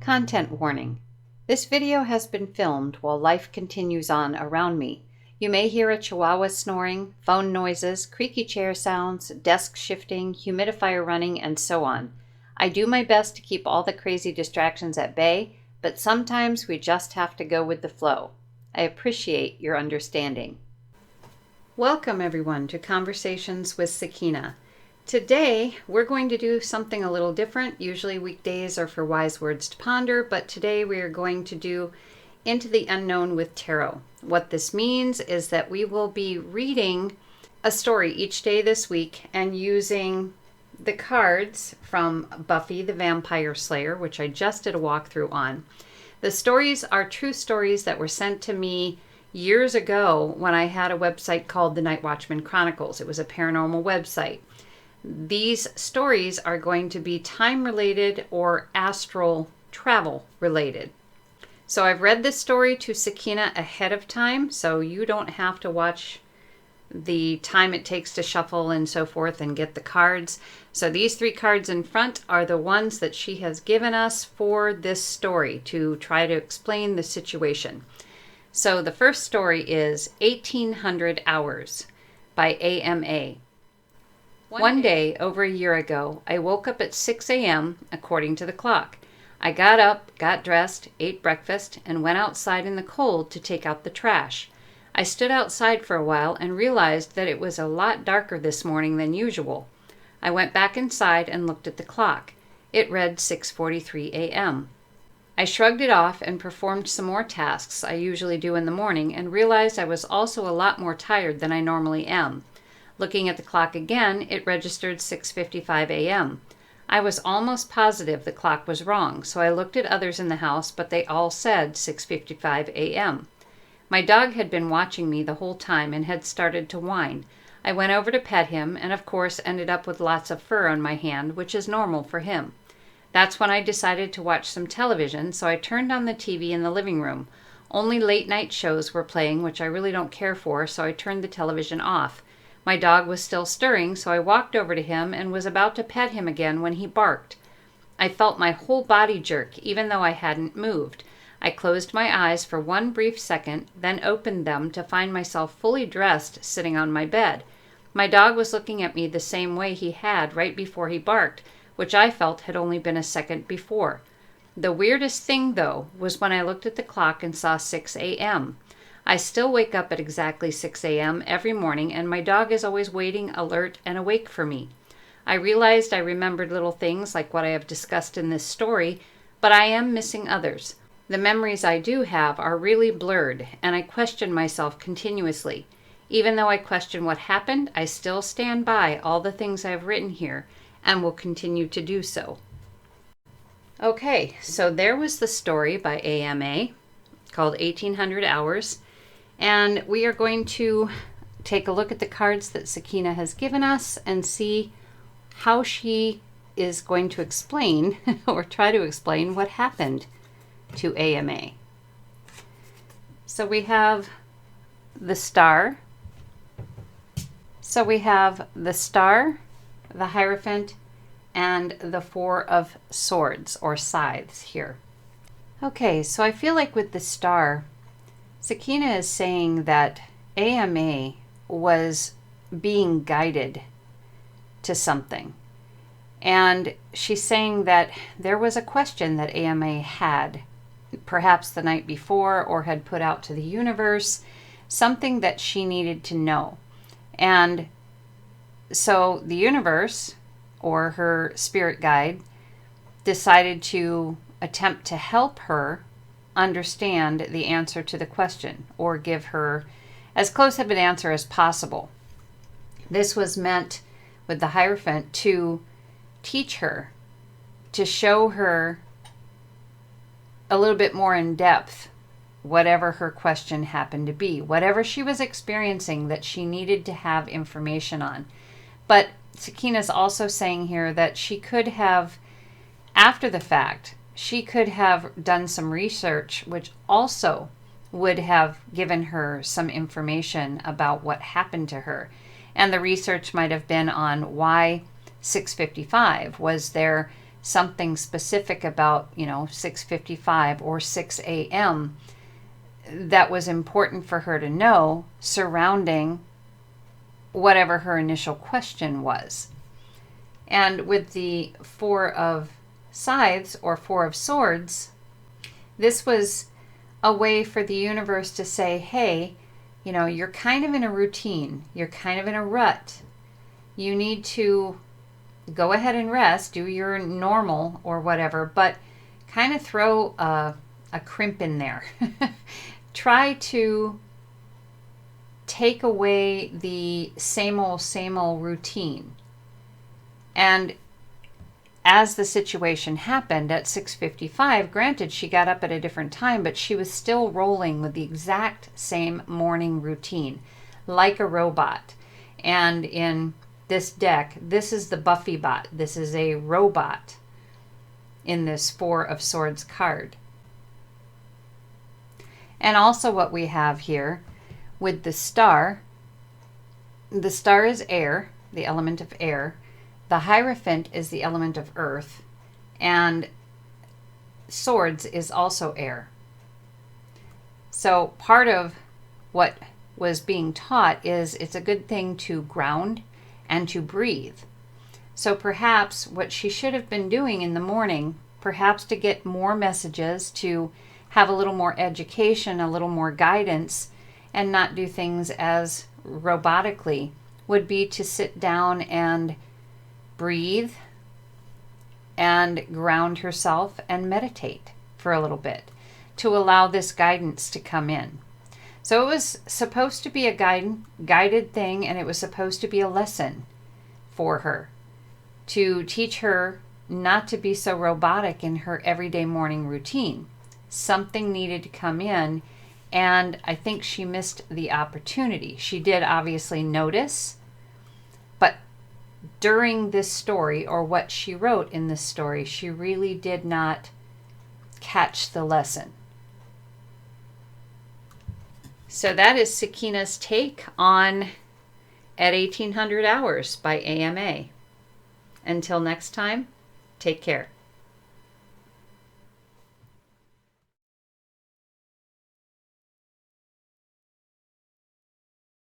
Content warning. This video has been filmed while life continues on around me. You may hear a chihuahua snoring, phone noises, creaky chair sounds, desk shifting, humidifier running, and so on. I do my best to keep all the crazy distractions at bay, but sometimes we just have to go with the flow. I appreciate your understanding. Welcome everyone to Conversations with Sakeina. Today, we're going to do something a little different. Usually weekdays are for wise words to ponder, but today we are going to do Into the Unknown with Tarot. What this means is that we will be reading a story each day this week and using the cards from Buffy the Vampire Slayer, which I just did a walkthrough on. The stories are true stories that were sent to me years ago when I had a website called the Night Watchman Chronicles. It was a paranormal website. These stories are going to be time-related or astral travel related. So I've read this story to Sakeina ahead of time, so you don't have to watch the time it takes to shuffle and so forth and get the cards. So these three cards in front are the ones that she has given us for this story to try to explain the situation. So the first story is 1800 Hours by AMA. One day, over a year ago, I woke up at 6 a.m. according to the clock. I got up, got dressed, ate breakfast, and went outside in the cold to take out the trash. I stood outside for a while and realized that it was a lot darker this morning than usual. I went back inside and looked at the clock. It read 6:43 a.m. I shrugged it off and performed some more tasks I usually do in the morning and realized I was also a lot more tired than I normally am. Looking at the clock again, it registered 6:55 a.m. I was almost positive the clock was wrong, so I looked at others in the house, but they all said 6:55 a.m. My dog had been watching me the whole time and had started to whine. I went over to pet him and of course ended up with lots of fur on my hand, which is normal for him. That's when I decided to watch some television, so I turned on the TV in the living room. Only late night shows were playing, which I really don't care for, so I turned the television off. My dog was still stirring, so I walked over to him and was about to pet him again when he barked. I felt my whole body jerk, even though I hadn't moved. I closed my eyes for one brief second, then opened them to find myself fully dressed sitting on my bed. My dog was looking at me the same way he had right before he barked, which I felt had only been a second before. The weirdest thing, though, was when I looked at the clock and saw 6 a.m. I still wake up at exactly 6 a.m. every morning, and my dog is always waiting, alert, and awake for me. I realized I remembered little things like what I have discussed in this story, but I am missing others. The memories I do have are really blurred, and I question myself continuously. Even though I question what happened, I still stand by all the things I have written here, and will continue to do so. Okay, so there was the story by AMA, called 1800 Hours. And we are going to take a look at the cards that Sakeina has given us and see how she is going to explain or try to explain what happened to AMA. So we have the Star. The Hierophant, and the Four of Swords or Scythes here. Okay, so I feel like with the Star, Sakeina is saying that AMA was being guided to something. And she's saying that there was a question that AMA had, perhaps the night before, or had put out to the universe, something that she needed to know. And so the universe, or her spirit guide, decided to attempt to help her understand the answer to the question, or give her as close of an answer as possible. This was meant with the Hierophant to teach her, to show her a little bit more in depth whatever her question happened to be, whatever she was experiencing that she needed to have information on. But Sakeina's also saying here that she could have, after the fact, she could have done some research, which also would have given her some information about what happened to her. And the research might have been on why 6:55. Was there something specific about, 6:55 or 6 a.m. that was important for her to know surrounding whatever her initial question was. And with the Four of Scythes or Four of Swords, this was a way for the universe to say, hey, you're kind of in a routine. You're kind of in a rut. You need to go ahead and rest, do your normal or whatever, but kind of throw a crimp in there. Try to take away the same old routine. And as the situation happened at 6:55, granted she got up at a different time, but she was still rolling with the exact same morning routine, like a robot. And in this deck, this is the Buffy bot. This is a robot in this Four of Swords card. And also what we have here with the star is air, the element of air. The Hierophant is the element of earth, and swords is also air. So part of what was being taught is it's a good thing to ground and to breathe. So perhaps what she should have been doing in the morning, perhaps to get more messages, to have a little more education, a little more guidance, and not do things as robotically, would be to sit down and breathe and ground herself and meditate for a little bit to allow this guidance to come in. So it was supposed to be a guided thing, and it was supposed to be a lesson for her to teach her not to be so robotic in her everyday morning routine. Something needed to come in, and I think she missed the opportunity. She did obviously notice, but during this story, or what she wrote in this story, she really did not catch the lesson. So that is Sakeina's take on At 1800 Hours by AMA. Until next time, take care.